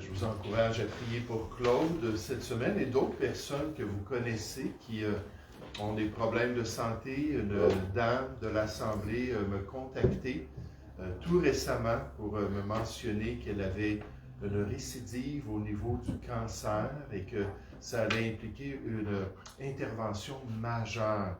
Je vous encourage à prier pour Claude cette semaine et d'autres personnes que vous connaissez qui ont des problèmes de santé. Une dame de l'Assemblée me contacté tout récemment pour me mentionner qu'elle avait une récidive au niveau du cancer et que ça allait impliquer une intervention majeure.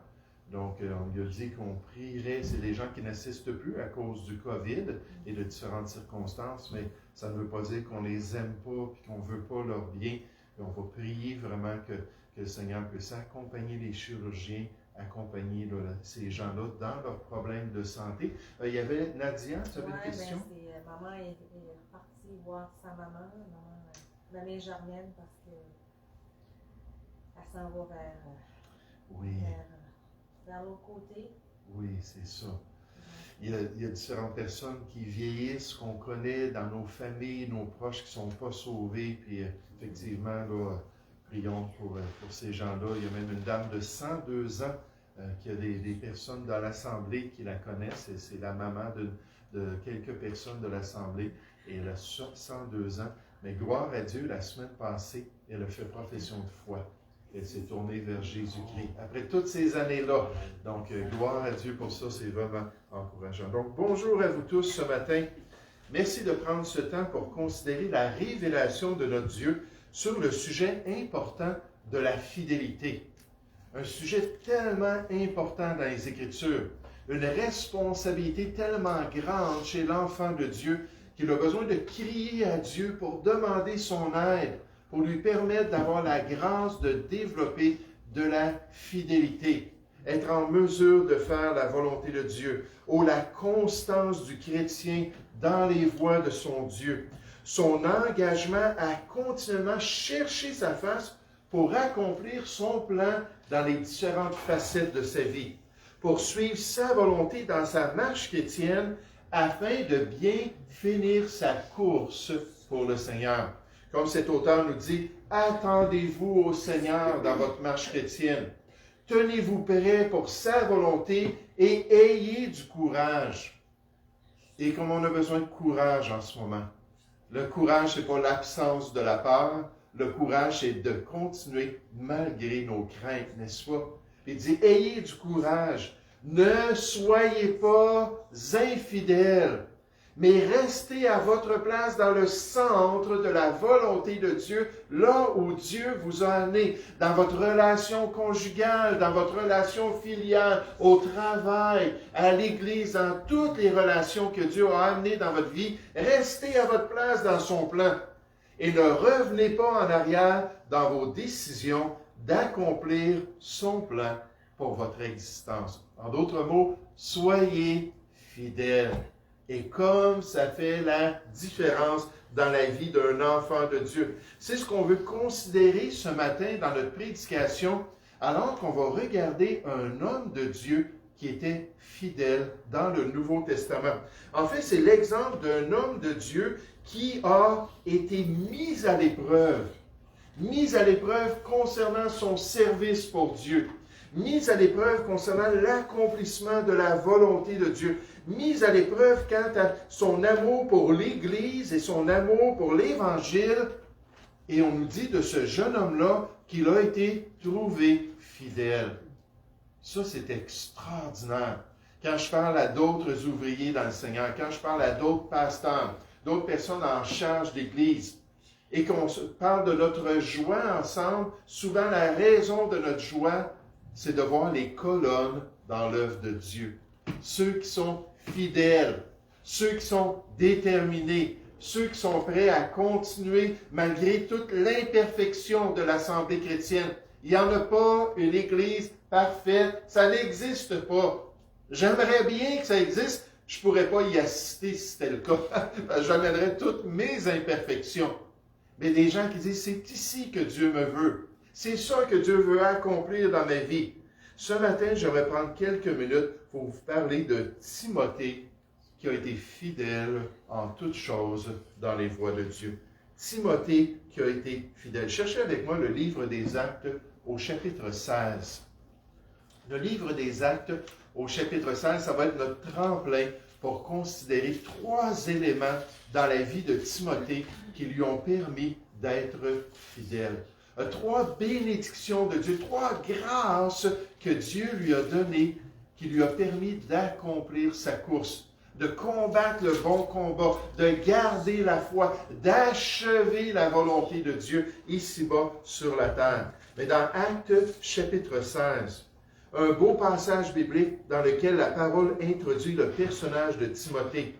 Donc, on lui a dit qu'on prierait. C'est des gens qui n'assistent plus à cause du COVID et de différentes circonstances, mais ça ne veut pas dire qu'on les aime pas et qu'on ne veut pas leur bien. Et on va prier vraiment que le Seigneur puisse accompagner les chirurgiens, accompagner ces gens-là dans leurs problèmes de santé. Il y avait Nadia, tu avais une question? Oui, maman est repartie voir sa maman, mamie Germaine, parce qu'elle s'en va vers l'autre côté. Oui, c'est ça. Il y a différentes personnes qui vieillissent, qu'on connaît dans nos familles, nos proches qui ne sont pas sauvés. Puis effectivement, là, prions pour ces gens-là. Il y a même une dame de 102 ans qui a des personnes dans l'Assemblée qui la connaissent. Et c'est la maman de quelques personnes de l'Assemblée. Et elle a 102 ans. Mais gloire à Dieu, la semaine passée, elle a fait profession de foi. Elle s'est tournée vers Jésus-Christ. Après toutes ces années-là. Donc, gloire à Dieu pour ça, c'est vraiment encourageant. Donc, bonjour à vous tous ce matin. Merci de prendre ce temps pour considérer la révélation de notre Dieu sur le sujet important de la fidélité. Un sujet tellement important dans les Écritures. Une responsabilité tellement grande chez l'enfant de Dieu qu'il a besoin de crier à Dieu pour demander son aide, pour lui permettre d'avoir la grâce de développer de la fidélité, être en mesure de faire la volonté de Dieu, ou la constance du chrétien dans les voies de son Dieu, son engagement à continuellement chercher sa face pour accomplir son plan dans les différentes facettes de sa vie, pour suivre sa volonté dans sa marche chrétienne afin de bien finir sa course pour le Seigneur. Comme cet auteur nous dit, attendez-vous au Seigneur dans votre marche chrétienne. Tenez-vous prêts pour sa volonté et ayez du courage. Et comme on a besoin de courage en ce moment, le courage, ce n'est pas l'absence de la peur, le courage, c'est de continuer malgré nos craintes, n'est-ce pas? Il dit, ayez du courage, ne soyez pas infidèles, mais restez à votre place dans le centre de la volonté de Dieu, là où Dieu vous a amené, dans votre relation conjugale, dans votre relation filiale, au travail, à l'Église, dans toutes les relations que Dieu a amenées dans votre vie. Restez à votre place dans son plan et ne revenez pas en arrière dans vos décisions d'accomplir son plan pour votre existence. En d'autres mots, soyez fidèles. Et comme ça fait la différence dans la vie d'un enfant de Dieu. C'est ce qu'on veut considérer ce matin dans notre prédication, alors qu'on va regarder un homme de Dieu qui était fidèle dans le Nouveau Testament. En fait, c'est l'exemple d'un homme de Dieu qui a été mis à l'épreuve concernant son service pour Dieu, mis à l'épreuve concernant l'accomplissement de la volonté de Dieu, mis à l'épreuve quant à son amour pour l'Église et son amour pour l'Évangile. Et on nous dit de ce jeune homme-là qu'il a été trouvé fidèle. Ça, c'est extraordinaire. Quand je parle à d'autres ouvriers dans le Seigneur, quand je parle à d'autres pasteurs, d'autres personnes en charge d'Église, et qu'on parle de notre joie ensemble, souvent la raison de notre joie, c'est de voir les colonnes dans l'œuvre de Dieu. Ceux qui sont fidèles, ceux qui sont déterminés, ceux qui sont prêts à continuer malgré toute l'imperfection de l'Assemblée chrétienne. Il n'y en a pas une Église parfaite, ça n'existe pas. J'aimerais bien que ça existe, je ne pourrais pas y assister si c'était le cas. J'amènerais toutes mes imperfections. Mais des gens qui disent, c'est ici que Dieu me veut. C'est ça que Dieu veut accomplir dans ma vie. Ce matin, j'aimerais prendre quelques minutes pour vous parler de Timothée, qui a été fidèle en toutes choses dans les voies de Dieu. Timothée qui a été fidèle. Cherchez avec moi le livre des Actes au chapitre 16. Le livre des Actes au chapitre 16, ça va être notre tremplin pour considérer 3 éléments dans la vie de Timothée qui lui ont permis d'être fidèle. 3 bénédictions de Dieu, 3 grâces que Dieu lui a données, qui lui a permis d'accomplir sa course, de combattre le bon combat, de garder la foi, d'achever la volonté de Dieu ici-bas sur la terre. Mais dans Actes chapitre 16, un beau passage biblique dans lequel la parole introduit le personnage de Timothée,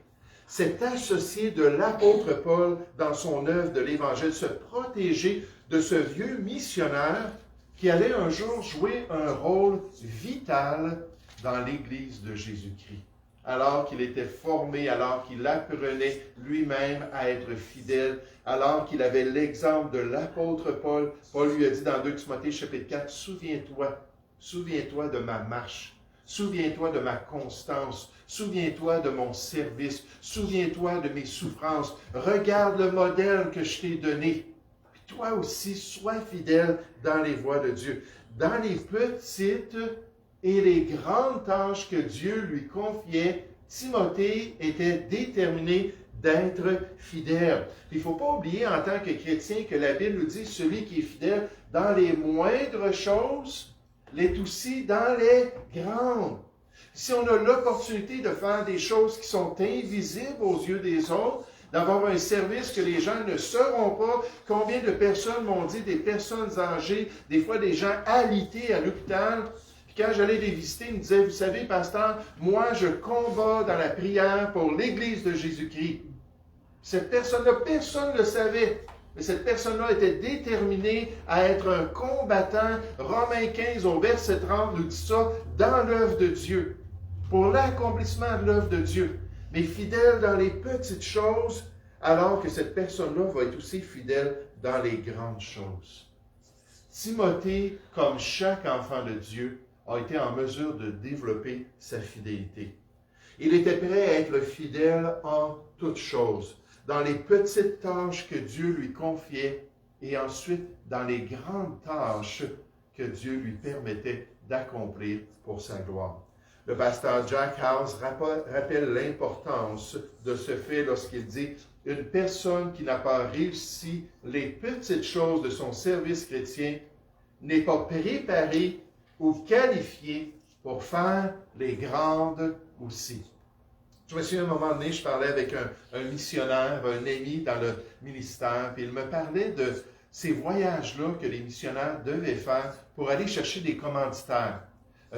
s'est associé de l'apôtre Paul dans son œuvre de l'Évangile, se protéger de ce vieux missionnaire qui allait un jour jouer un rôle vital dans l'Église de Jésus-Christ. Alors qu'il était formé, alors qu'il apprenait lui-même à être fidèle, alors qu'il avait l'exemple de l'apôtre Paul, Paul lui a dit dans 2 Timothée chapitre 4, souviens-toi de ma marche, souviens-toi de ma constance, souviens-toi de mon service, souviens-toi de mes souffrances, regarde le modèle que je t'ai donné. Puis toi aussi, sois fidèle dans les voies de Dieu, dans les petites et les grandes tâches que Dieu lui confiait. Timothée était déterminé d'être fidèle. Il ne faut pas oublier en tant que chrétien que la Bible nous dit celui qui est fidèle dans les moindres choses l'est aussi dans les grandes. Si on a l'opportunité de faire des choses qui sont invisibles aux yeux des autres, d'avoir un service que les gens ne sauront pas, combien de personnes m'ont dit, des personnes âgées, des fois des gens alités à l'hôpital. Puis quand j'allais les visiter, ils me disaient, vous savez, pasteur, moi je combats dans la prière pour l'Église de Jésus-Christ. Cette personne-là, personne ne le savait. Mais cette personne-là était déterminée à être un combattant. Romains 15 au verset 30 nous dit ça, dans l'œuvre de Dieu, pour l'accomplissement de l'œuvre de Dieu. Mais fidèle dans les petites choses, alors que cette personne-là va être aussi fidèle dans les grandes choses. Timothée, comme chaque enfant de Dieu, a été en mesure de développer sa fidélité. Il était prêt à être fidèle en toutes choses, dans les petites tâches que Dieu lui confiait et ensuite dans les grandes tâches que Dieu lui permettait d'accomplir pour sa gloire. Le pasteur Jack House rappelle l'importance de ce fait lorsqu'il dit « Une personne qui n'a pas réussi les petites choses de son service chrétien n'est pas préparée ou qualifiée pour faire les grandes aussi. » Je me souviens, à un moment donné, je parlais avec un missionnaire, un ami dans le ministère, puis il me parlait de ces voyages-là que les missionnaires devaient faire pour aller chercher des commanditaires.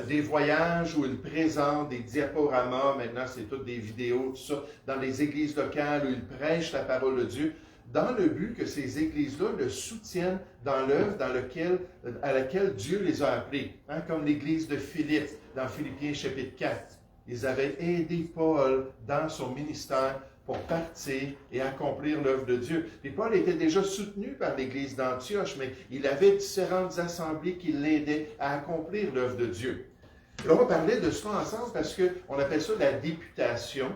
Des voyages où ils présentent des diaporamas, maintenant c'est toutes des vidéos, tout ça, dans les églises locales où ils prêchent la parole de Dieu, dans le but que ces églises-là le soutiennent dans l'œuvre à laquelle Dieu les a appelés. Hein, comme l'église de Philippe, dans Philippiens chapitre 4. Ils avaient aidé Paul dans son ministère pour partir et accomplir l'œuvre de Dieu. Et Paul était déjà soutenu par l'église d'Antioche, mais il avait différentes assemblées qui l'aidaient à accomplir l'œuvre de Dieu. Alors, on va parler de ça ensemble parce qu'on appelle ça la députation,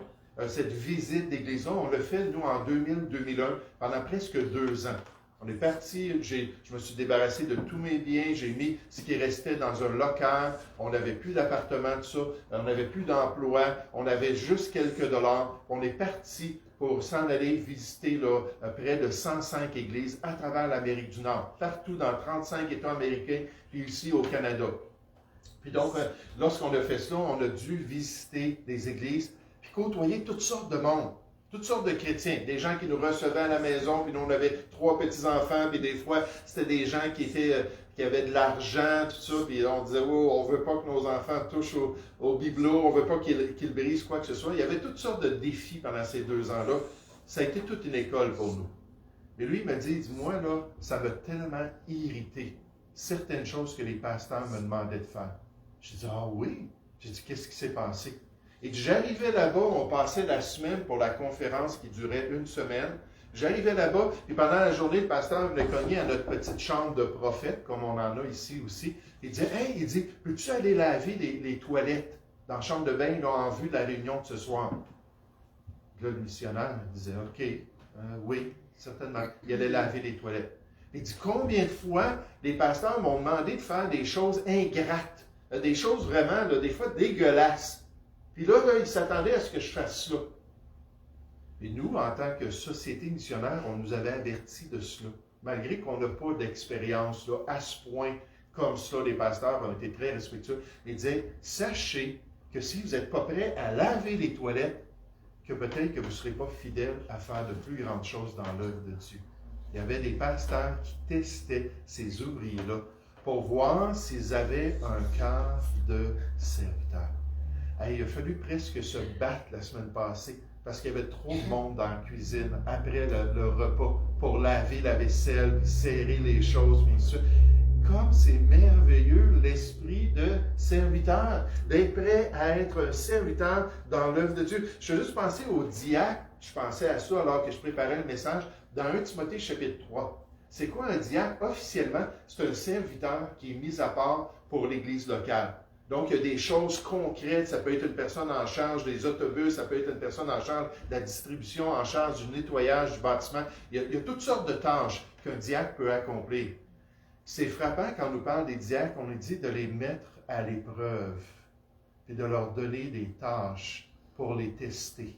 cette visite d'église-là. On l'a fait, nous, en 2000-2001, pendant presque 2 ans. On est parti, je me suis débarrassé de tous mes biens, j'ai mis ce qui restait dans un local, on n'avait plus d'appartement, tout ça, on n'avait plus d'emploi, on avait juste quelques dollars. On est parti pour s'en aller visiter là, près de 105 églises à travers l'Amérique du Nord, partout dans 35 États américains, puis ici au Canada. Puis donc, lorsqu'on a fait cela, on a dû visiter des églises, puis côtoyer toutes sortes de monde. Toutes sortes de chrétiens, des gens qui nous recevaient à la maison, puis nous on avait 3 petits-enfants, puis des fois c'était des gens qui avaient de l'argent, tout ça, puis on disait, oh, on ne veut pas que nos enfants touchent au bibelot, on ne veut pas qu'ils brisent quoi que ce soit. Il y avait toutes sortes de défis pendant ces 2 ans-là. Ça a été toute une école pour nous. Mais lui, il m'a dit, moi là, ça m'a tellement irrité, certaines choses que les pasteurs me demandaient de faire. J'ai dit, ah oui? J'ai dit, qu'est-ce qui s'est passé? Et j'arrivais là-bas, on passait la semaine pour la conférence qui durait 1 semaine. J'arrivais là-bas, et pendant la journée, le pasteur venait cogner à notre petite chambre de prophète, comme on en a ici aussi. Il disait, hey, il dit, peux-tu aller laver les toilettes dans la chambre de bain là, en vue de la réunion de ce soir? Là, le missionnaire me disait, OK, oui, certainement. Il allait laver les toilettes. Il dit, combien de fois les pasteurs m'ont demandé de faire des choses ingrates, des choses vraiment, là, des fois dégueulasses. Puis là, il s'attendait à ce que je fasse cela. Et nous, en tant que société missionnaire, on nous avait avertis de cela. Malgré qu'on n'a pas d'expérience là, à ce point comme ça, les pasteurs ont été très respectueux. Ils disaient, sachez que si vous n'êtes pas prêt à laver les toilettes, que peut-être que vous ne serez pas fidèle à faire de plus grandes choses dans l'œuvre de Dieu. Il y avait des pasteurs qui testaient ces ouvriers-là pour voir s'ils avaient un cœur de serviteur. Hey, il a fallu presque se battre la semaine passée parce qu'il y avait trop de monde dans la cuisine après le repas pour laver la vaisselle, puis serrer les choses, bien sûr. Comme c'est merveilleux l'esprit de serviteur, d'être prêt à être un serviteur dans l'œuvre de Dieu. Je veux juste penser au diacre, je pensais à ça alors que je préparais le message, dans 1 Timothée chapitre 3. C'est quoi un diacre? Officiellement, c'est un serviteur qui est mis à part pour l'Église locale. Donc, il y a des choses concrètes. Ça peut être une personne en charge des autobus, ça peut être une personne en charge de la distribution, en charge du nettoyage du bâtiment. Il y a toutes sortes de tâches qu'un diacre peut accomplir. C'est frappant quand on nous parle des diacres, on nous dit de les mettre à l'épreuve et de leur donner des tâches pour les tester.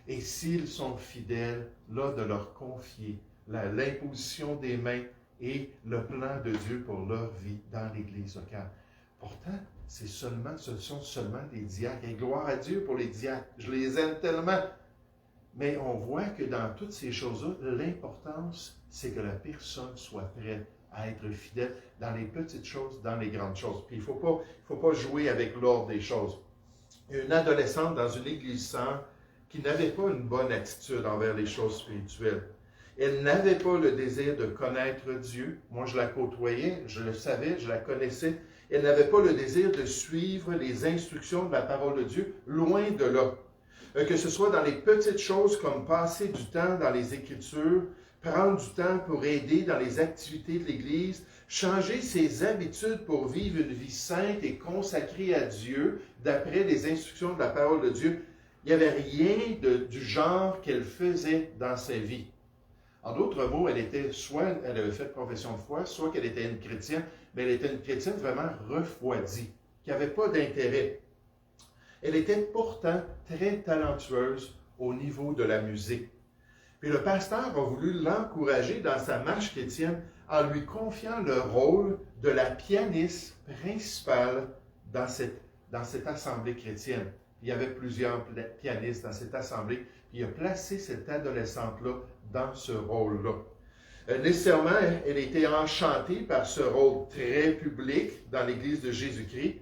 Et s'ils sont fidèles, là, de leur confier l'imposition des mains et le plan de Dieu pour leur vie dans l'Église locale. Pourtant, ce sont seulement des diacres. Et gloire à Dieu pour les diacres. Je les aime tellement. Mais on voit que dans toutes ces choses-là, l'importance, c'est que la personne soit prête à être fidèle dans les petites choses, dans les grandes choses. Puis il ne faut pas jouer avec l'ordre des choses. Une adolescente dans une église sœur qui n'avait pas une bonne attitude envers les choses spirituelles. Elle n'avait pas le désir de connaître Dieu. Moi, je la côtoyais, je le savais, je la connaissais. Elle n'avait pas le désir de suivre les instructions de la parole de Dieu, loin de là. Que ce soit dans les petites choses comme passer du temps dans les Écritures, prendre du temps pour aider dans les activités de l'Église, changer ses habitudes pour vivre une vie sainte et consacrée à Dieu, d'après les instructions de la parole de Dieu. Il n'y avait rien du genre qu'elle faisait dans sa vie. En d'autres mots, soit elle avait fait profession de foi, soit qu'elle était une chrétienne, mais elle était une chrétienne vraiment refroidie, qui n'avait pas d'intérêt. Elle était pourtant très talentueuse au niveau de la musique. Puis le pasteur a voulu l'encourager dans sa marche chrétienne en lui confiant le rôle de la pianiste principale dans cette assemblée chrétienne. Il y avait plusieurs pianistes dans cette assemblée, puis il a placé cette adolescente-là dans ce rôle-là. Nécessairement, elle était enchantée par ce rôle très public dans l'Église de Jésus-Christ,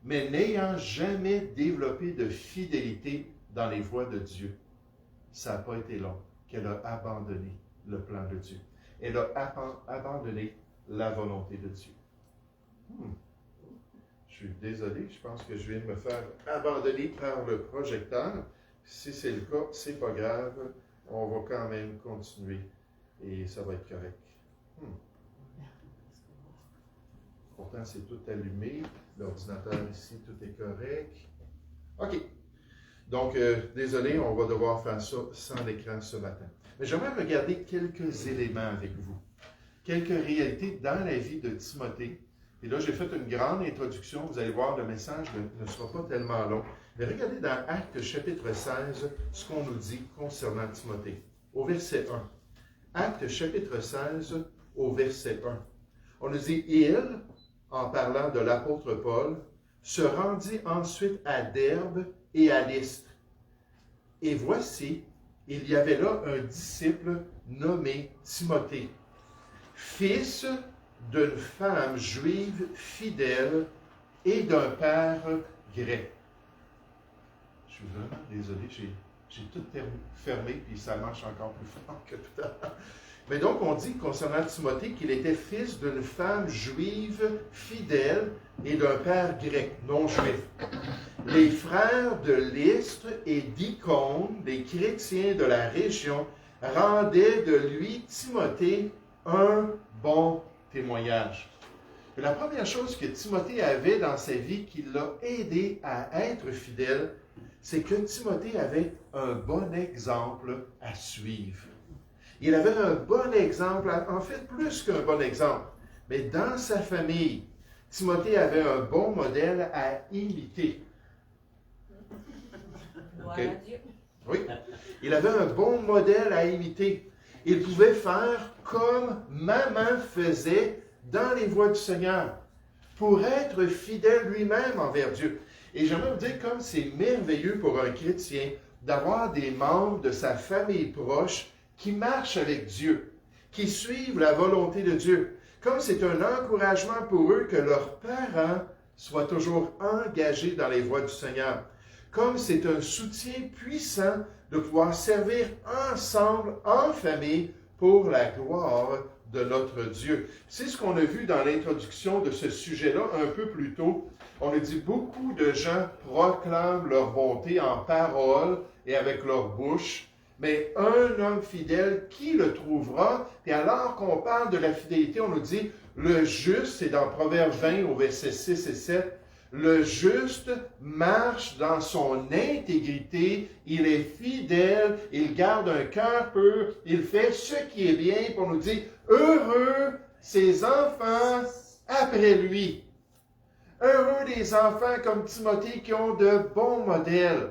mais n'ayant jamais développé de fidélité dans les voies de Dieu. Ça n'a pas été long qu'elle a abandonné le plan de Dieu. Elle a abandonné la volonté de Dieu. Je suis désolé, je pense que je viens de me faire abandonner par le projecteur. Si c'est le cas, c'est pas grave. On va quand même continuer et ça va être correct. Pourtant, c'est tout allumé. L'ordinateur ici, tout est correct. OK. Donc, désolé, on va devoir faire ça sans l'écran ce matin. Mais j'aimerais regarder quelques éléments avec vous. Quelques réalités dans la vie de Timothée. Et là, j'ai fait une grande introduction. Vous allez voir, le message ne sera pas tellement long. Mais regardez dans Actes chapitre 16 ce qu'on nous dit concernant Timothée. Au verset 1. Actes chapitre 16 au verset 1. On nous dit, il, en parlant de l'apôtre Paul, se rendit ensuite à Derbe et à Lystre. Et voici, il y avait là un disciple nommé Timothée, fils d'une femme juive fidèle et d'un père grec. Je suis vraiment désolé, j'ai tout fermé, puis ça marche encore plus fort que tout à l'heure. Mais donc, on dit concernant Timothée qu'il était fils d'une femme juive fidèle et d'un père grec, non juif. Les frères de Lystre et d'Icône, des chrétiens de la région, rendaient de lui, Timothée, un bon témoignage. Et la première chose que Timothée avait dans sa vie qui l'a aidé à être fidèle, c'est que Timothée avait un bon exemple à suivre. Il avait un bon exemple, en fait plus qu'un bon exemple, mais dans sa famille, Timothée avait un bon modèle à imiter. Gloire OK. à Dieu. Oui. Il avait un bon modèle à imiter. Il pouvait faire comme maman faisait dans les voies du Seigneur pour être fidèle lui-même envers Dieu. Et j'aimerais vous dire comme c'est merveilleux pour un chrétien d'avoir des membres de sa famille proche qui marchent avec Dieu, qui suivent la volonté de Dieu. Comme c'est un encouragement pour eux que leurs parents soient toujours engagés dans les voies du Seigneur. Comme c'est un soutien puissant de pouvoir servir ensemble, en famille, pour la gloire de notre Dieu. C'est ce qu'on a vu dans l'introduction de ce sujet-là un peu plus tôt. On a dit beaucoup de gens proclament leur bonté en parole et avec leur bouche, mais un homme fidèle, qui le trouvera? Et alors qu'on parle de la fidélité, on nous dit, le juste, c'est dans Proverbe 20 au verset 6 et 7, le juste marche dans son intégrité, il est fidèle, il garde un cœur pur, il fait ce qui est bien, pour nous dire, heureux ses enfants après lui. Heureux les enfants comme Timothée qui ont de bons modèles.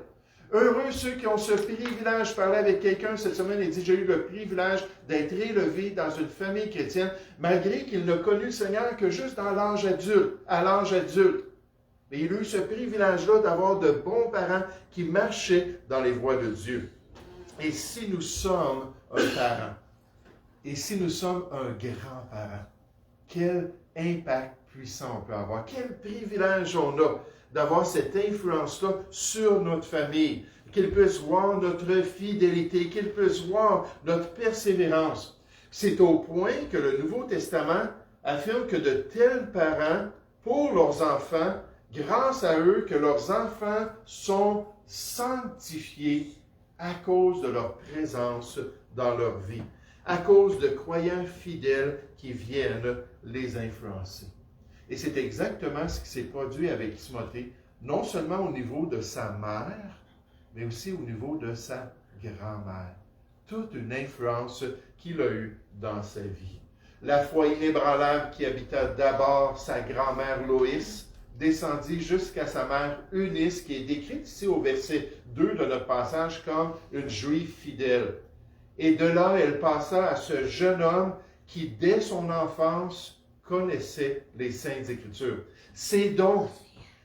Heureux ceux qui ont ce privilège. Je parlais avec quelqu'un cette semaine et dit, j'ai eu le privilège d'être élevé dans une famille chrétienne, malgré qu'il n'a connu le Seigneur que juste dans l'âge adulte, à l'âge adulte. Mais il a eu ce privilège-là d'avoir de bons parents qui marchaient dans les voies de Dieu. Et si nous sommes un parent, et si nous sommes un grand-parent, quel impact puissant on peut avoir, quel privilège on a d'avoir cette influence-là sur notre famille, qu'ils puissent voir notre fidélité, qu'ils puissent voir notre persévérance. C'est au point que le Nouveau Testament affirme que de tels parents, pour leurs enfants, grâce à eux, que leurs enfants sont sanctifiés à cause de leur présence dans leur vie, à cause de croyants fidèles qui viennent les influencer. Et c'est exactement ce qui s'est produit avec Timothée, non seulement au niveau de sa mère, mais aussi au niveau de sa grand-mère. Toute une influence qu'il a eue dans sa vie. La foi inébranlable qui habita d'abord sa grand-mère Loïs, descendit jusqu'à sa mère Eunice, qui est décrite ici au verset 2 de notre passage comme une juive fidèle. Et de là, elle passa à ce jeune homme qui, dès son enfance, connaissait les Saintes Écritures. Ses dons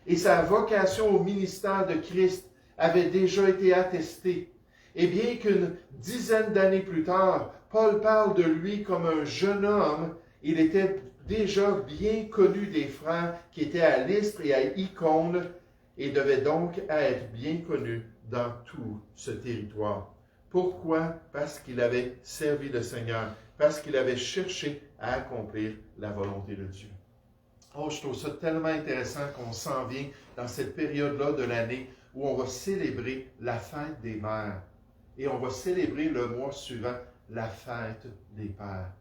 et sa vocation au ministère de Christ avaient déjà été attestés. Et bien qu'une dizaine d'années plus tard, Paul parle de lui comme un jeune homme, il était déjà bien connu des frères qui étaient à Lystre et à Icône et devait donc être bien connu dans tout ce territoire. Pourquoi? Parce qu'il avait servi le Seigneur, parce qu'il avait cherché à accomplir la volonté de Dieu. Oh, je trouve ça tellement intéressant qu'on s'en vient dans cette période-là de l'année où on va célébrer la fête des mères et on va célébrer le mois suivant la fête des pères.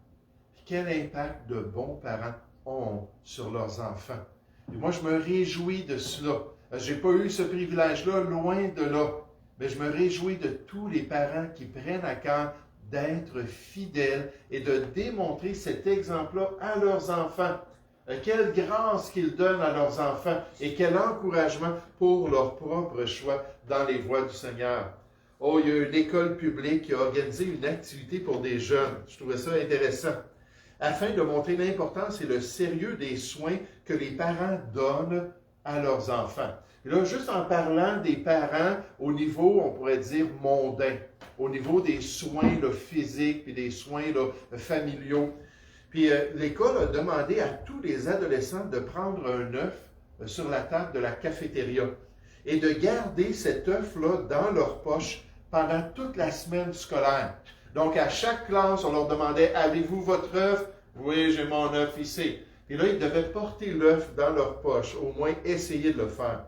Quel impact de bons parents ont sur leurs enfants. Et moi, je me réjouis de cela. Je n'ai pas eu ce privilège-là, loin de là. Mais je me réjouis de tous les parents qui prennent à cœur d'être fidèles et de démontrer cet exemple-là à leurs enfants. Quelle grâce qu'ils donnent à leurs enfants et quel encouragement pour leur propre choix dans les voies du Seigneur. Oh, il y a une école publique qui a organisé une activité pour des jeunes. Je trouvais ça intéressant. Afin de montrer l'importance et le sérieux des soins que les parents donnent à leurs enfants. Et là, juste en parlant des parents au niveau, on pourrait dire, mondain, au niveau des soins là, physiques et des soins là, familiaux. Puis l'école a demandé à tous les adolescents de prendre un œuf sur la table de la cafétéria et de garder cet œuf-là dans leur poche pendant toute la semaine scolaire. Donc, à chaque classe, on leur demandait, avez-vous votre œuf? Oui, j'ai mon œuf ici. Et là, ils devaient porter l'œuf dans leur poche, au moins essayer de le faire.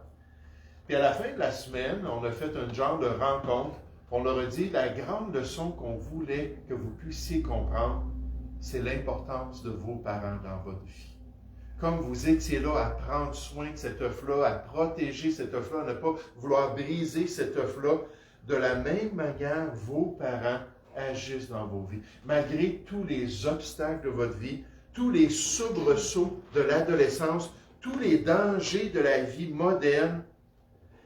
Puis à la fin de la semaine, on a fait un genre de rencontre. On leur a dit, la grande leçon qu'on voulait que vous puissiez comprendre, c'est l'importance de vos parents dans votre vie. Comme vous étiez là à prendre soin de cet œuf-là, à protéger cet œuf-là, à ne pas vouloir briser cet œuf-là, de la même manière, vos parents agissent dans vos vies. Malgré tous les obstacles de votre vie, tous les soubresauts de l'adolescence, tous les dangers de la vie moderne,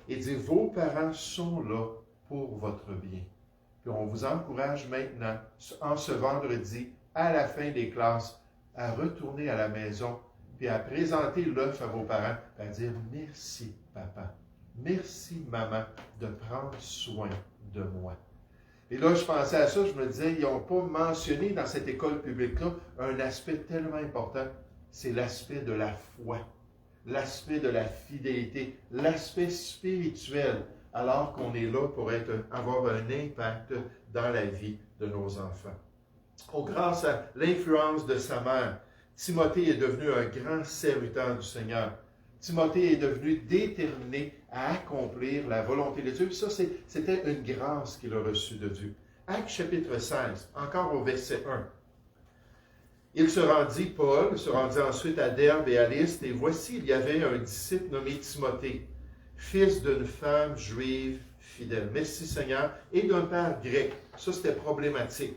et dit, vos parents sont là pour votre bien. Puis on vous encourage maintenant, en ce vendredi, à la fin des classes, à retourner à la maison, puis à présenter l'œuf à vos parents, puis à dire « Merci, papa. Merci, maman, de prendre soin de moi. » Et là, je pensais à ça, je me disais, ils n'ont pas mentionné dans cette école publique-là un aspect tellement important, c'est l'aspect de la foi, l'aspect de la fidélité, l'aspect spirituel, alors qu'on est là pour avoir un impact dans la vie de nos enfants. Grâce à l'influence de sa mère, Timothée est devenu un grand serviteur du Seigneur. Timothée est devenu déterminé à accomplir la volonté de Dieu. Puis ça, c'était une grâce qu'il a reçue de Dieu. Actes chapitre 16, encore au verset 1. Paul se rendit ensuite à Derbe et à Lystre, et voici, il y avait un disciple nommé Timothée, fils d'une femme juive fidèle. Merci Seigneur, et d'un père grec. Ça, c'était problématique.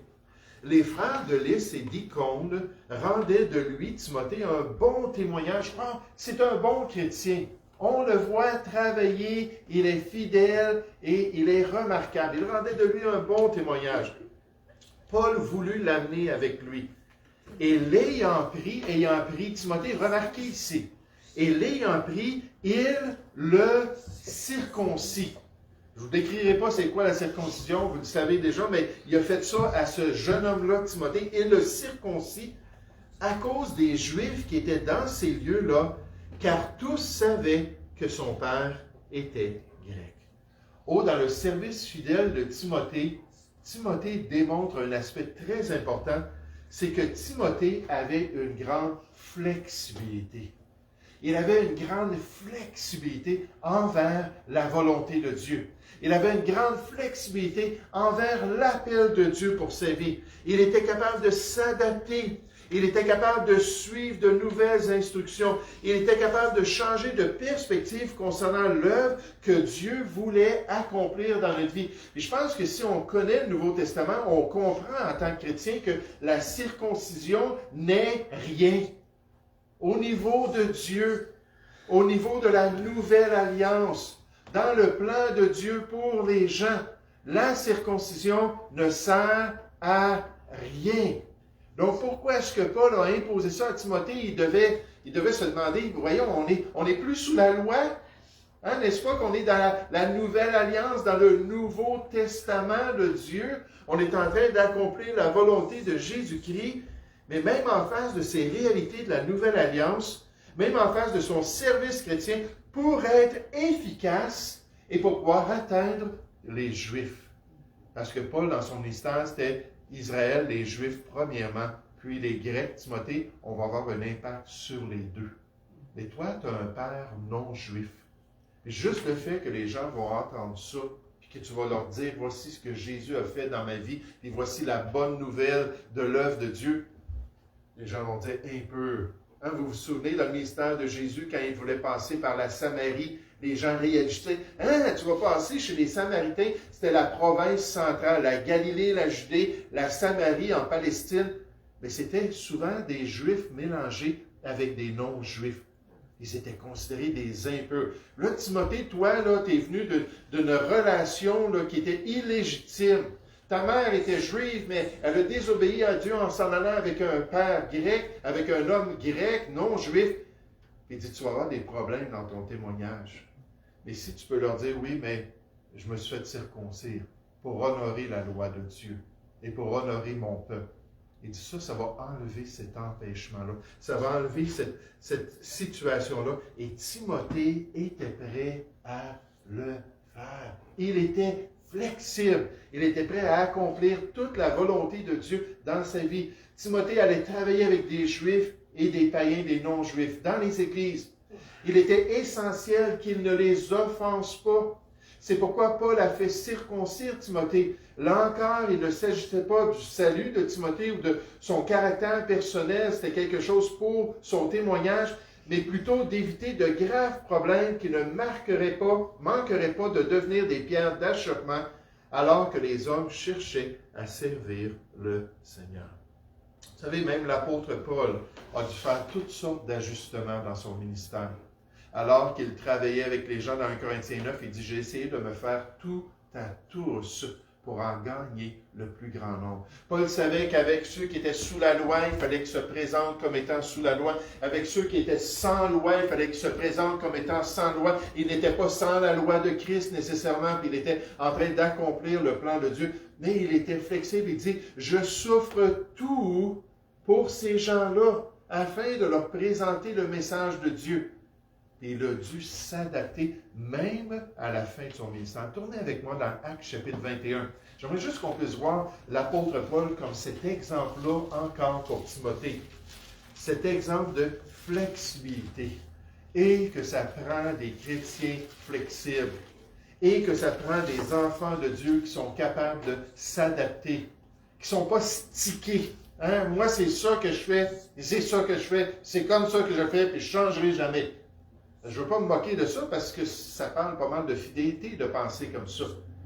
Les frères de Lys et d'Icône rendaient de lui, Timothée, un bon témoignage. Ah, c'est un bon chrétien. On le voit travailler, il est fidèle et il est remarquable. Il rendait de lui un bon témoignage. Paul voulut l'amener avec lui. Et ayant pris Timothée, remarquez ici, et l'ayant pris, il le circoncis. Je ne vous décrirai pas c'est quoi la circoncision, vous le savez déjà, mais il a fait ça à ce jeune homme-là, Timothée, et le circoncis à cause des Juifs qui étaient dans ces lieux-là, car tous savaient que son père était grec. Dans le service fidèle de Timothée, Timothée démontre un aspect très important, c'est que Timothée avait une grande flexibilité. Il avait une grande flexibilité envers la volonté de Dieu. Il avait une grande flexibilité envers l'appel de Dieu pour sa vie. Il était capable de s'adapter. Il était capable de suivre de nouvelles instructions. Il était capable de changer de perspective concernant l'œuvre que Dieu voulait accomplir dans notre vie. Et je pense que si on connaît le Nouveau Testament, on comprend en tant que chrétien que la circoncision n'est rien. Au niveau de Dieu, au niveau de la nouvelle alliance, dans le plan de Dieu pour les gens, la circoncision ne sert à rien. Donc, pourquoi est-ce que Paul a imposé ça à Timothée? Il devait se demander, voyons, on est plus sous la loi, hein, n'est-ce pas qu'on est dans la nouvelle alliance, dans le Nouveau Testament de Dieu? On est en train d'accomplir la volonté de Jésus-Christ, mais même en face de ces réalités de la nouvelle alliance, même en face de son service chrétien, pour être efficace et pour pouvoir atteindre les Juifs. Parce que Paul, dans son ministère, c'était Israël, les Juifs premièrement, puis les Grecs, Timothée, on va avoir un impact sur les deux. Mais toi, tu as un père non-juif. Et juste le fait que les gens vont entendre ça, puis que tu vas leur dire, voici ce que Jésus a fait dans ma vie, et voici la bonne nouvelle de l'œuvre de Dieu, les gens vont dire un peu. Hein, vous vous souvenez, dans le ministère de Jésus, quand il voulait passer par la Samarie, les gens réagissaient. Hein, tu vas passer chez les Samaritains, c'était la province centrale, la Galilée, la Judée, la Samarie en Palestine. Mais c'était souvent des Juifs mélangés avec des non-Juifs. Ils étaient considérés des impurs. Là, Timothée, toi, là, tu es venu d'une relation là, qui était illégitime. Ta mère était juive, mais elle a désobéi à Dieu en s'en allant avec un père grec, avec un homme grec, non juif. Il dit, tu vas avoir des problèmes dans ton témoignage. Mais si tu peux leur dire, oui, mais je me suis fait circoncire pour honorer la loi de Dieu et pour honorer mon peuple. Il dit, ça va enlever cet empêchement-là. Ça va enlever cette situation-là. Et Timothée était prêt à le faire. Il était flexible. Il était prêt à accomplir toute la volonté de Dieu dans sa vie. Timothée allait travailler avec des Juifs et des païens, des non-Juifs, dans les églises. Il était essentiel qu'il ne les offense pas. C'est pourquoi Paul a fait circoncire Timothée. Là encore, il ne s'agissait pas du salut de Timothée ou de son caractère personnel, c'était quelque chose pour son témoignage, mais plutôt d'éviter de graves problèmes qui ne manqueraient pas de devenir des pierres d'achoppement alors que les hommes cherchaient à servir le Seigneur. Vous savez, même l'apôtre Paul a dû faire toutes sortes d'ajustements dans son ministère. Alors qu'il travaillait avec les gens dans 1 Corinthiens 9, il dit, j'ai essayé de me faire tout à tous pour en gagner le plus grand nombre. Paul savait qu'avec ceux qui étaient sous la loi, il fallait qu'ils se présentent comme étant sous la loi. Avec ceux qui étaient sans loi, il fallait qu'ils se présentent comme étant sans loi. Il n'était pas sans la loi de Christ nécessairement, puis il était en train d'accomplir le plan de Dieu. Mais il était flexible, il dit, je souffre tout pour ces gens-là, afin de leur présenter le message de Dieu. Et il a dû s'adapter même à la fin de son ministère. Tournez avec moi dans Actes chapitre 21. J'aimerais juste qu'on puisse voir l'apôtre Paul comme cet exemple-là encore pour Timothée. Cet exemple de flexibilité. Et que ça prend des chrétiens flexibles. Et que ça prend des enfants de Dieu qui sont capables de s'adapter. Qui ne sont pas stickés. Hein? Moi, c'est ça que je fais. C'est ça que je fais. C'est comme ça que je fais. Puis je ne changerai jamais. Je ne veux pas me moquer de ça parce que ça parle pas mal de fidélité de penser comme ça.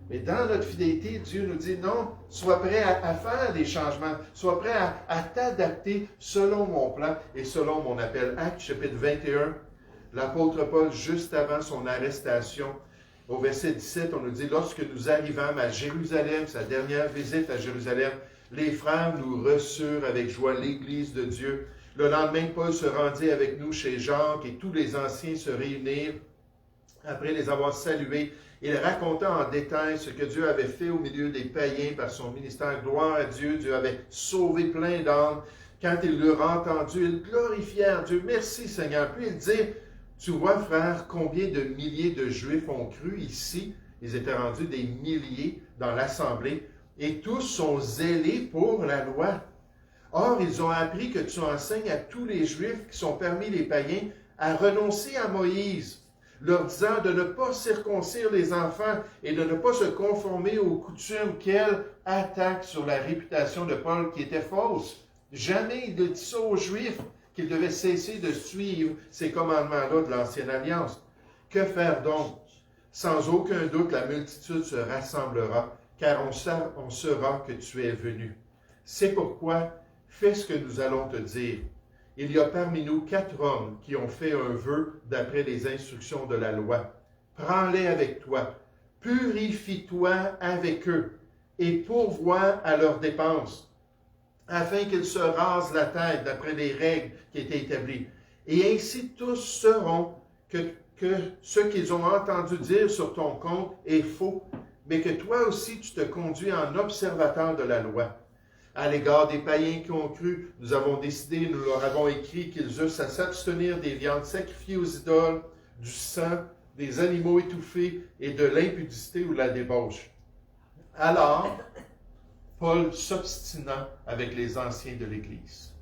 Mais dans notre fidélité, Dieu nous dit non, sois prêt à faire des changements, sois prêt à t'adapter selon mon plan et selon mon appel. Actes chapitre 21, l'apôtre Paul, juste avant son arrestation, au verset 17, on nous dit, lorsque nous arrivâmes à Jérusalem, sa dernière visite à Jérusalem, les frères nous reçurent avec joie l'Église de Dieu. Le lendemain, Paul se rendit avec nous chez Jacques et tous les anciens se réunirent. Après les avoir salués, il raconta en détail ce que Dieu avait fait au milieu des païens par son ministère. Gloire à Dieu, Dieu avait sauvé plein d'âmes. Quand ils l'eurent entendu, ils glorifièrent Dieu. Merci Seigneur. Puis il dit, tu vois frère, combien de milliers de Juifs ont cru ici. Ils étaient rendus des milliers dans l'assemblée et tous sont zélés pour la loi. Or, ils ont appris que tu enseignes à tous les Juifs qui sont parmi les païens à renoncer à Moïse, leur disant de ne pas circoncire les enfants et de ne pas se conformer aux coutumes. Quelle attaque sur la réputation de Paul qui était fausse. Jamais il ne dit ça aux Juifs qu'ils devaient cesser de suivre ces commandements-là de l'Ancienne Alliance. Que faire donc? Sans aucun doute, la multitude se rassemblera, car on saura que tu es venu. C'est pourquoi fais ce que nous allons te dire. Il y a parmi nous 4 hommes qui ont fait un vœu d'après les instructions de la loi. Prends-les avec toi, purifie-toi avec eux et pourvois à leurs dépenses, afin qu'ils se rasent la tête d'après les règles qui étaient établies. Et ainsi tous sauront que ce qu'ils ont entendu dire sur ton compte est faux, mais que toi aussi tu te conduis en observateur de la loi. À l'égard des païens qui ont cru, nous avons décidé, nous leur avons écrit qu'ils eussent à s'abstenir des viandes sacrifiées aux idoles, du sang, des animaux étouffés et de l'impudicité ou de la débauche. Alors, Paul s'obstina avec les anciens de l'Église.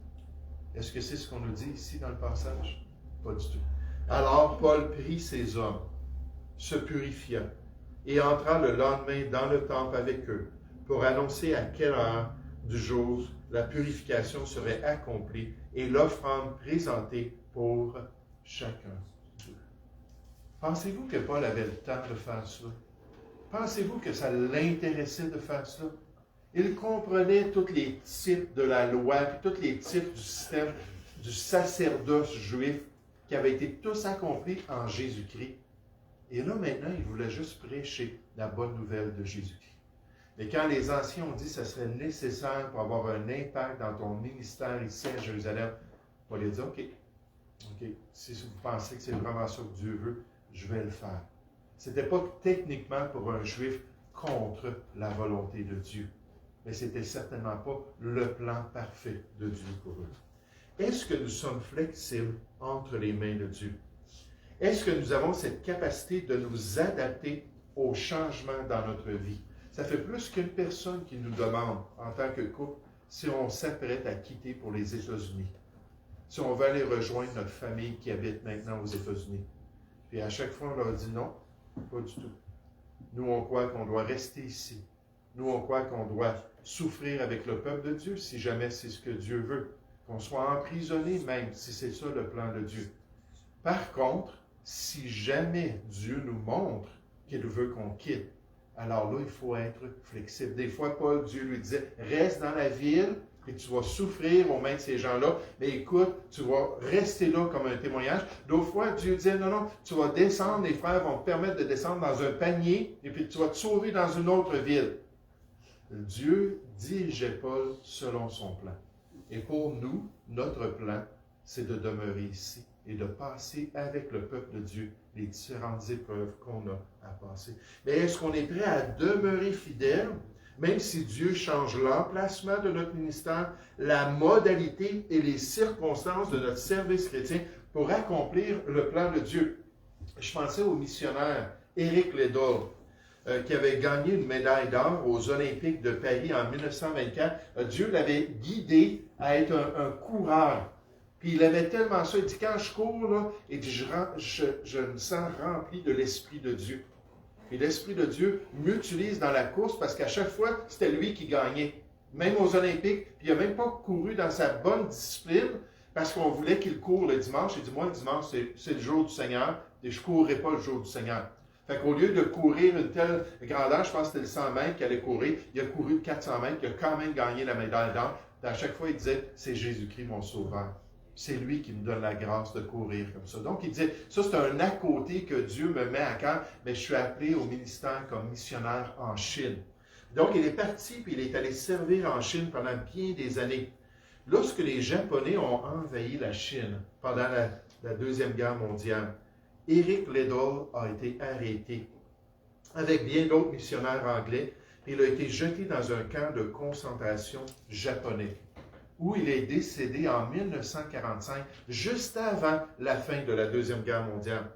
Est-ce que c'est ce qu'on nous dit ici dans le passage? Pas du tout. Alors, Paul prit ses hommes, se purifia, et entra le lendemain dans le temple avec eux, pour annoncer à quelle heure du jour la purification serait accomplie et l'offrande présentée pour chacun d'eux. Pensez-vous que Paul avait le temps de faire cela? Pensez-vous que ça l'intéressait de faire cela? Il comprenait tous les types de la loi, puis tous les types du système du sacerdoce juif qui avaient été tous accomplis en Jésus-Christ. Et là, maintenant, il voulait juste prêcher la bonne nouvelle de Jésus-Christ. Mais quand les anciens ont dit que ce serait nécessaire pour avoir un impact dans ton ministère ici à Jérusalem, Paul a dit, OK, si vous pensez que c'est vraiment ça que Dieu veut, je vais le faire. Ce n'était pas techniquement pour un juif contre la volonté de Dieu, mais ce n'était certainement pas le plan parfait de Dieu pour eux. Est-ce que nous sommes flexibles entre les mains de Dieu? Est-ce que nous avons cette capacité de nous adapter aux changements dans notre vie? Ça fait plus qu'une personne qui nous demande, en tant que couple, si on s'apprête à quitter pour les États-Unis. Si on va aller rejoindre notre famille qui habite maintenant aux États-Unis. Puis à chaque fois, on leur dit non, pas du tout. Nous, on croit qu'on doit rester ici. Nous, on croit qu'on doit souffrir avec le peuple de Dieu, si jamais c'est ce que Dieu veut. Qu'on soit emprisonné même, si c'est ça le plan de Dieu. Par contre, si jamais Dieu nous montre qu'il veut qu'on quitte, alors là, il faut être flexible. Des fois, Paul, Dieu lui disait, reste dans la ville puis tu vas souffrir aux mains de ces gens-là, mais écoute, tu vas rester là comme un témoignage. D'autres fois, Dieu disait, non, non, tu vas descendre, les frères vont te permettre de descendre dans un panier, et puis tu vas te sauver dans une autre ville. Dieu dirigeait Paul selon son plan. Et pour nous, notre plan, c'est de demeurer ici et de passer avec le peuple de Dieu les différentes épreuves qu'on a à passer. Mais est-ce qu'on est prêt à demeurer fidèle, même si Dieu change l'emplacement de notre ministère, la modalité et les circonstances de notre service chrétien pour accomplir le plan de Dieu? Je pensais au missionnaire Éric Liddell, qui avait gagné une médaille d'or aux Olympiques de Paris en 1924. Dieu l'avait guidé à être un coureur. Puis il aimait tellement ça. Il dit, quand je cours, là, il dit, je me sens rempli de l'Esprit de Dieu. Et l'Esprit de Dieu m'utilise dans la course parce qu'à chaque fois, c'était lui qui gagnait. Même aux Olympiques. Puis il n'a même pas couru dans sa bonne discipline parce qu'on voulait qu'il court le dimanche. Il dit, moi, le dimanche, c'est le jour du Seigneur et je ne courrai pas le jour du Seigneur. Fait qu'au lieu de courir une telle grandeur, je pense que c'était le 100 mètres qu'il allait courir, il a couru 400 mètres, il a quand même gagné la médaille d'or. À chaque fois, il disait, c'est Jésus-Christ mon sauveur. C'est lui qui me donne la grâce de courir comme ça. Donc, il disait, ça c'est un à côté que Dieu me met à cœur, mais je suis appelé au ministère comme missionnaire en Chine. Donc, il est parti, puis il est allé servir en Chine pendant bien des années. Lorsque les Japonais ont envahi la Chine pendant la Deuxième Guerre mondiale, Éric Liddell a été arrêté avec bien d'autres missionnaires anglais. Il a été jeté dans un camp de concentration japonais, où il est décédé en 1945, juste avant la fin de la Deuxième Guerre mondiale.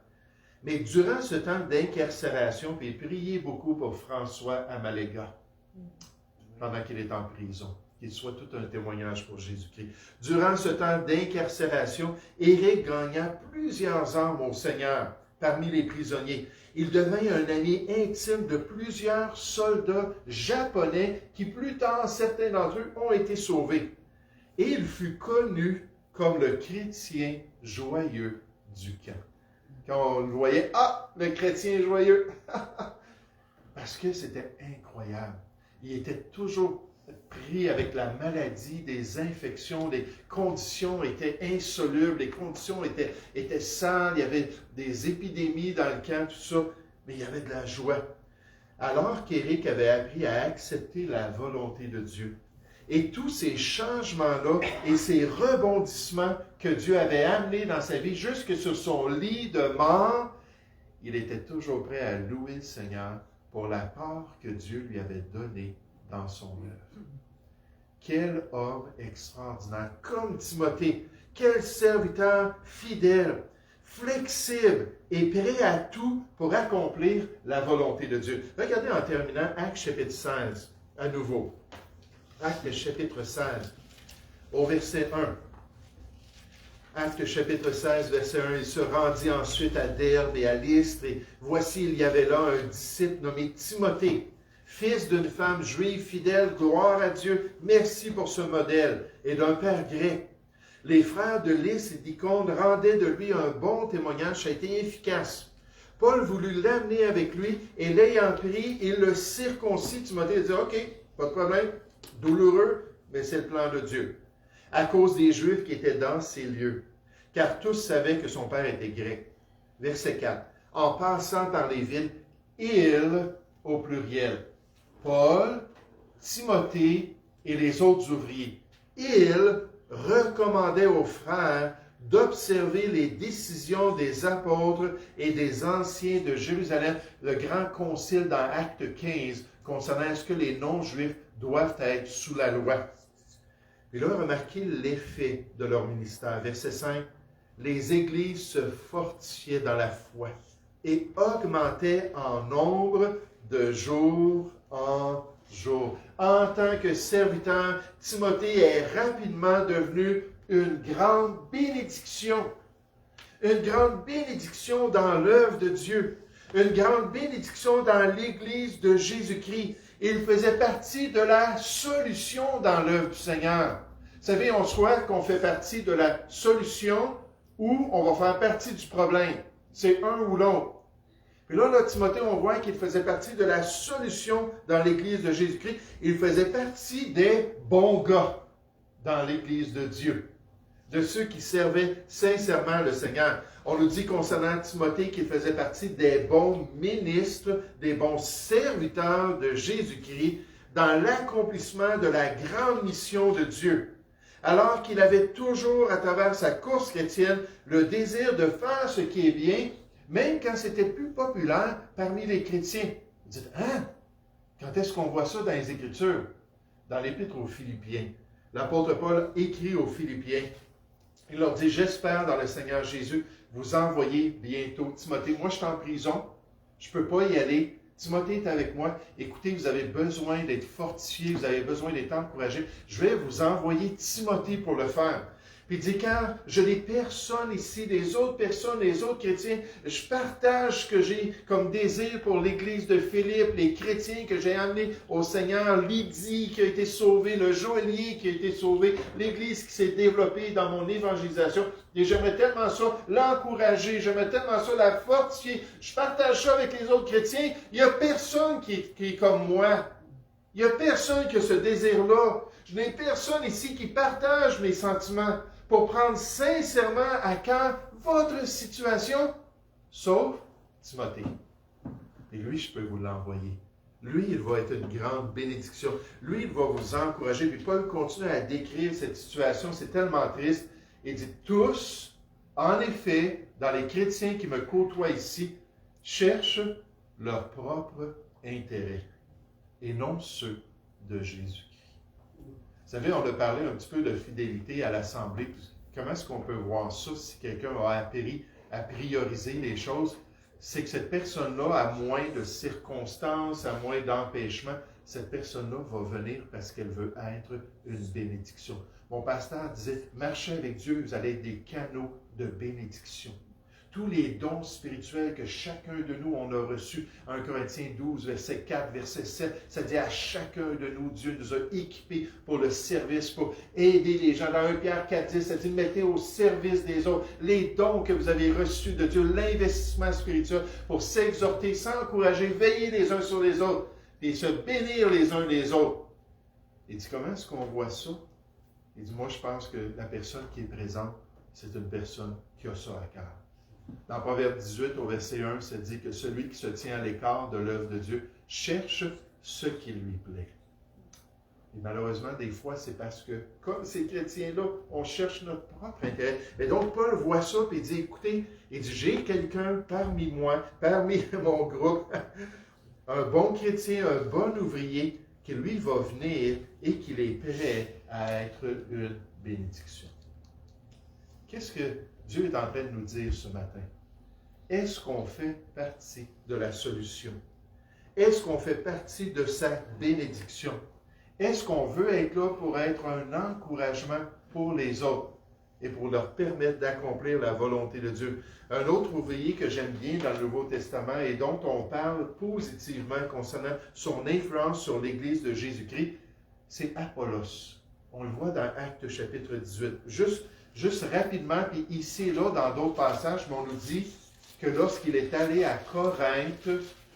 Mais durant ce temps d'incarcération, puis priez beaucoup pour François Amalega, pendant qu'il est en prison, qu'il soit tout un témoignage pour Jésus-Christ. Durant ce temps d'incarcération, Éric gagna plusieurs âmes au Seigneur parmi les prisonniers. Il devint un ami intime de plusieurs soldats japonais qui, plus tard, certains d'entre eux ont été sauvés. Et il fut connu comme le chrétien joyeux du camp. Quand on le voyait, ah, le chrétien joyeux! Parce que c'était incroyable. Il était toujours pris avec la maladie, des infections, les conditions étaient insolubles, les conditions étaient sales, il y avait des épidémies dans le camp, tout ça, mais il y avait de la joie. Alors qu'Éric avait appris à accepter la volonté de Dieu, et tous ces changements-là et ces rebondissements que Dieu avait amenés dans sa vie, jusque sur son lit de mort, il était toujours prêt à louer le Seigneur pour la part que Dieu lui avait donnée dans son œuvre. Quel homme extraordinaire, comme Timothée, quel serviteur fidèle, flexible et prêt à tout pour accomplir la volonté de Dieu. Regardez en terminant Actes chapitre 16, à nouveau. Actes chapitre 16, au verset 1. Actes chapitre 16, verset 1, il se rendit ensuite à Derbe et à Lystre, et voici, il y avait là un disciple nommé Timothée, fils d'une femme juive fidèle, gloire à Dieu, merci pour ce modèle, et d'un père grec. Les frères de Lys et d'Icône rendaient de lui un bon témoignage, ça a été efficace. Paul voulut l'amener avec lui, et l'ayant pris, il le circoncit. Timothée dit, OK, pas de problème, douloureux, mais c'est le plan de Dieu. À cause des Juifs qui étaient dans ces lieux, car tous savaient que son père était grec. Verset 4. En passant dans les villes, il, au pluriel, Paul, Timothée et les autres ouvriers, ils recommandaient aux frères d'observer les décisions des apôtres et des anciens de Jérusalem, le grand concile dans Acte 15, concernant ce que les non-juifs doivent être sous la loi. Et là, remarquez l'effet de leur ministère. Verset 5. Les églises se fortifiaient dans la foi et augmentaient en nombre de jour en jour. En tant que serviteur, Timothée est rapidement devenu une grande bénédiction. Une grande bénédiction dans l'œuvre de Dieu. Une grande bénédiction dans l'Église de Jésus-Christ. Il faisait partie de la solution dans l'œuvre du Seigneur. Vous savez, on souhaite qu'on fait partie de la solution ou on va faire partie du problème. C'est un ou l'autre. Puis là, Timothée, on voit qu'il faisait partie de la solution dans l'Église de Jésus-Christ. Il faisait partie des bons gars. dans l'Église de Dieu, de ceux qui servaient sincèrement le Seigneur. On nous dit concernant Timothée qu'il faisait partie des bons ministres, des bons serviteurs de Jésus-Christ dans l'accomplissement de la grande mission de Dieu. Alors qu'il avait toujours, à travers sa course chrétienne, le désir de faire ce qui est bien, même quand c'était plus populaire parmi les chrétiens. Vous dites, hein? Quand est-ce qu'on voit ça dans les Écritures? Dans l'Épître aux Philippiens. L'apôtre Paul écrit aux Philippiens. Il leur dit, j'espère dans le Seigneur Jésus vous envoyer bientôt. Timothée, moi je suis en prison, je ne peux pas y aller. Timothée est avec moi. Écoutez, vous avez besoin d'être fortifié, vous avez besoin d'être encouragé. Je vais vous envoyer Timothée pour le faire. Puis il dit, car je n'ai personne ici, les autres personnes, les autres chrétiens, je partage ce que j'ai comme désir pour l'Église de Philippe, les chrétiens que j'ai amenés au Seigneur, Lydie qui a été sauvée, le joaillier qui a été sauvé, l'Église qui s'est développée dans mon évangélisation. Et j'aimerais tellement ça l'encourager, j'aimerais tellement ça la fortifier. Je partage ça avec les autres chrétiens. Il n'y a personne qui est comme moi. Il n'y a personne qui a ce désir-là. Je n'ai personne ici qui partage mes sentiments pour prendre sincèrement à cœur votre situation, sauf Timothée. Et lui, je peux vous l'envoyer. Lui, il va être une grande bénédiction. Lui, il va vous encourager. Puis Paul continue à décrire cette situation. C'est tellement triste. Il dit, tous, en effet, dans les chrétiens qui me côtoient ici, cherchent leur propre intérêt et non ceux de Jésus. Vous savez, on a parlé un petit peu de fidélité à l'Assemblée. Comment est-ce qu'on peut voir ça si quelqu'un a appris à prioriser les choses? C'est que cette personne-là, à moins de circonstances, à moins d'empêchements, cette personne-là va venir parce qu'elle veut être une bénédiction. Mon pasteur disait, marchez avec Dieu, vous allez être des canaux de bénédiction. Tous les dons spirituels que chacun de nous on a reçus, 1 Corinthiens 12, verset 4, verset 7, ça dit à chacun de nous, Dieu nous a équipés pour le service, pour aider les gens. Dans 1 Pierre 4, 10, ça dit mettez au service des autres les dons que vous avez reçus de Dieu, l'investissement spirituel pour s'exhorter, s'encourager, veiller les uns sur les autres et se bénir les uns les autres. Il dit comment est-ce qu'on voit ça? Il dit moi je pense que la personne qui est présente, c'est une personne qui a ça à cœur. Dans Proverbe 18, au verset 1, ça dit que celui qui se tient à l'écart de l'œuvre de Dieu cherche ce qui lui plaît. Et malheureusement, des fois, c'est parce que, comme ces chrétiens-là, on cherche notre propre intérêt. Et donc, Paul voit ça, et il dit, écoutez, il dit, j'ai quelqu'un parmi moi, parmi mon groupe, un bon chrétien, un bon ouvrier, qui lui va venir et qu'il est prêt à être une bénédiction. Qu'est-ce que Dieu est en train de nous dire ce matin? Est-ce qu'on fait partie de la solution? Est-ce qu'on fait partie de sa bénédiction? Est-ce qu'on veut être là pour être un encouragement pour les autres et pour leur permettre d'accomplir la volonté de Dieu? Un autre ouvrier que j'aime bien dans le Nouveau Testament et dont on parle positivement concernant son influence sur l'Église de Jésus-Christ, c'est Apollos. On le voit dans Actes chapitre 18. Juste rapidement, puis ici et là, dans d'autres passages, mais on nous dit que lorsqu'il est allé à Corinthe,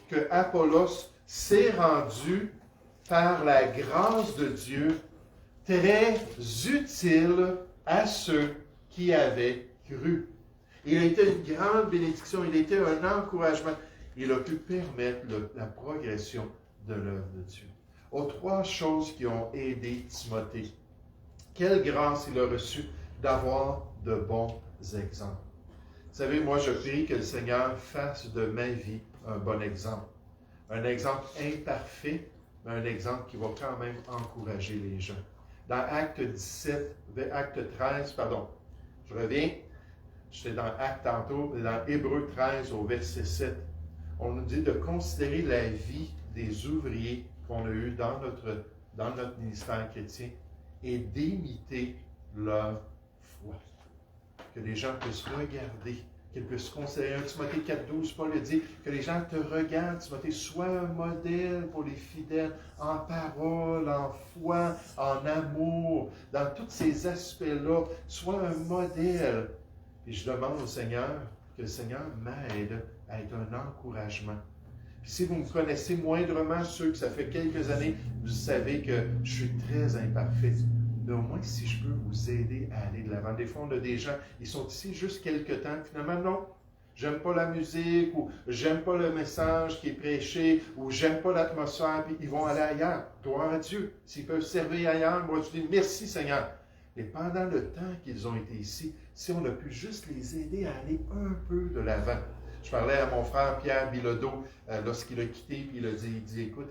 que Apollos s'est rendu par la grâce de Dieu très utile à ceux qui avaient cru. Il a été une grande bénédiction, il a été un encouragement. Il a pu permettre la progression de l'œuvre de Dieu. Aux trois choses qui ont aidé Timothée. Quelle grâce il a reçue d'avoir de bons exemples. Vous savez, moi, je prie que le Seigneur fasse de ma vie un bon exemple. Un exemple imparfait, mais un exemple qui va quand même encourager les gens. Dans Acte 13, je reviens, j'étais dans Acte tantôt, dans Hébreux 13 au verset 7, on nous dit de considérer la vie des ouvriers qu'on a eus dans notre ministère chrétien et d'imiter leur foi. Que les gens puissent regarder, qu'ils puissent considérer. 1 Timothée 4,12, Paul le dit, que les gens te regardent, Timothée, sois un modèle pour les fidèles, en parole, en foi, en amour, dans tous ces aspects-là, sois un modèle. Et je demande au Seigneur que le Seigneur m'aide à être un encouragement. Puis si vous me connaissez moindrement, ceux que ça fait quelques années, vous savez que je suis très imparfait. mais au moins si je peux vous aider à aller de l'avant. Des fois, on a des gens, ils sont ici juste quelques temps, finalement, non, j'aime pas la musique, ou j'aime pas le message qui est prêché, ou j'aime pas l'atmosphère, puis ils vont aller ailleurs. Gloire à Dieu. S'ils peuvent servir ailleurs, moi je dis merci Seigneur. Et pendant le temps qu'ils ont été ici, si on a pu juste les aider à aller un peu de l'avant. Je parlais à mon frère Pierre Bilodeau lorsqu'il a quitté, puis il dit, écoute,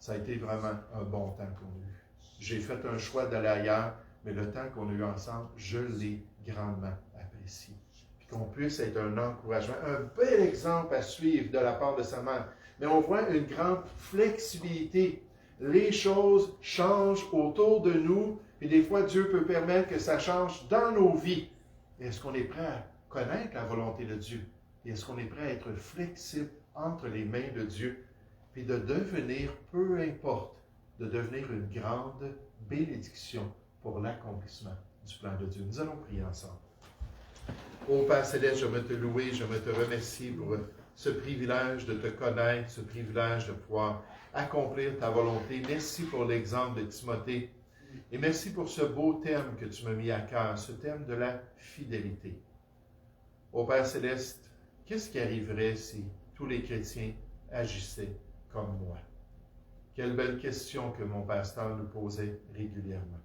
ça a été vraiment un bon temps qu'on a eu. J'ai fait un choix d'aller ailleurs, mais le temps qu'on a eu ensemble, je l'ai grandement apprécié. Puis qu'on puisse être un encouragement, un bel exemple à suivre de la part de sa mère. Mais on voit une grande flexibilité. Les choses changent autour de nous, et des fois, Dieu peut permettre que ça change dans nos vies. Est-ce qu'on est prêt à connaître la volonté de Dieu? Et est-ce qu'on est prêt à être flexible entre les mains de Dieu? Puis de devenir, peu importe, de devenir une grande bénédiction pour l'accomplissement du plan de Dieu. Nous allons prier ensemble. Ô Père Céleste, je veux te louer, je veux te remercier pour ce privilège de te connaître, ce privilège de pouvoir accomplir ta volonté. Merci pour l'exemple de Timothée. Et merci pour ce beau thème que tu m'as mis à cœur, ce thème de la fidélité. Ô Père Céleste, qu'est-ce qui arriverait si tous les chrétiens agissaient comme moi? Quelle belle question que mon pasteur nous posait régulièrement.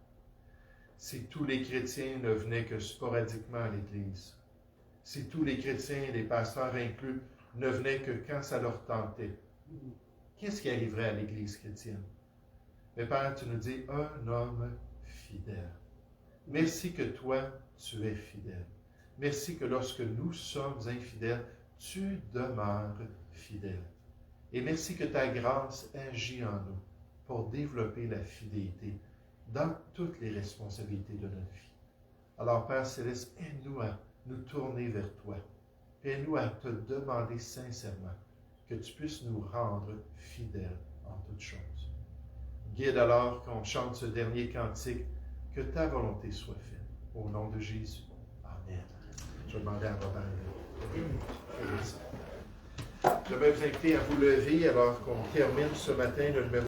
Si tous les chrétiens ne venaient que sporadiquement à l'Église, si tous les chrétiens, les pasteurs inclus, ne venaient que quand ça leur tentait, qu'est-ce qui arriverait à l'Église chrétienne? Mais Père, tu nous dis, un homme fidèle. Merci que toi, tu es fidèle. Merci que lorsque nous sommes infidèles, tu demeures fidèle. Et merci que ta grâce agit en nous pour développer la fidélité dans toutes les responsabilités de notre vie. Alors, Père Céleste, aide-nous à nous tourner vers toi. Aide-nous à te demander sincèrement que tu puisses nous rendre fidèles en toutes choses. Guide alors qu'on chante ce dernier cantique, que ta volonté soit faite. Au nom de Jésus. Amen. Je vais demander à Robert. Je vais vous inviter à vous lever alors qu'on termine ce matin le numéro